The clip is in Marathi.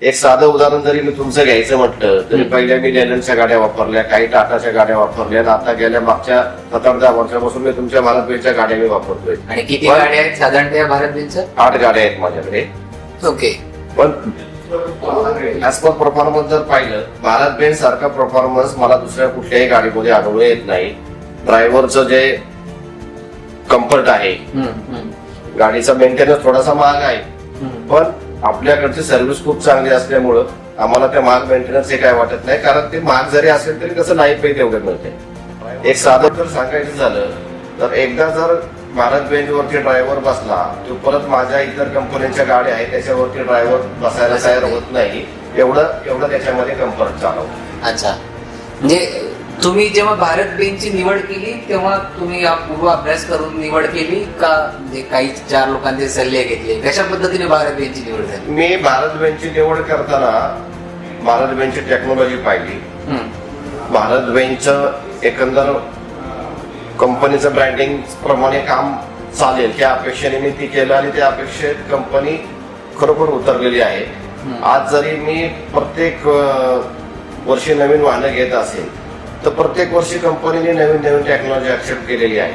एक साधं उदाहरण जरी मी तुमचं घ्यायचं म्हटलं तरी पहिल्या मी लेलनच्या गाड्या वापरल्या, काही टाटाच्या गाड्या वापरल्या, आता गेल्या मागच्या 7-10 वर्षापासून मी तुमच्या भारत बेंचच्या गाड्या मी वापरतोय. आणि किती गाड्या आहेत साधारणतः भारत बेंचच्या? 8 गाड्या आहेत माझ्याकडे. ओके. पण ऍज पर परफॉर्मन्स जर पाहिलं, भारत बेंच सारखा परफॉर्मन्स मला दुसऱ्या कुठल्याही गाडीमध्ये आढळून येत नाही. ड्रायव्हरचं जे कम्फर्ट आहे, गाडीचा मेंटेनन्स थोडासा महाग आहे, पण आपल्याकडची सर्व्हिस खूप चांगली असल्यामुळं आम्हाला त्या महाग मेंटेनन्स हे काय वाटत नाही. कारण ते महाग जरी असेल तरी कसं लाईफ पे तेवढे मिळते. एक साधं जर सांगायचं झालं तर एकदा जर भारत बेंच वरती ड्रायव्हर बसला, तो परत माझ्या इतर कंपन्यांच्या गाड्या आहेत त्याच्यावरती ड्रायव्हर बसायला तयार होत नाही. एवढं त्याच्यामध्ये कम्फर्ट चालवतो. अच्छा, म्हणजे तुम्ही जेव्हा भारत बेंचची निवड केली तेव्हा तुम्ही पूर्व अभ्यास करून निवड केली का, म्हणजे काही 4 लोकांचे सल्ले घेतले, कशा पद्धतीने भारत बेंचची निवड झाली? मी भारत बेंचची निवड करताना भारत बेंचची टेक्नॉलॉजी पाहिली, भारत बेंचचं एकंदर कंपनीचं ब्रँडिंग प्रमाणे काम चालेल त्या अपेक्षेने मी ती केलं आणि त्या अपेक्षेत कंपनी खरोखर उतरलेली आहे. आज जरी मी प्रत्येक वर्षी नवीन वाहनं घेत असेल तर प्रत्येक वर्षी कंपनीने नवीन टेक्नॉलॉजी ऍक्सेप्ट केलेली आहे.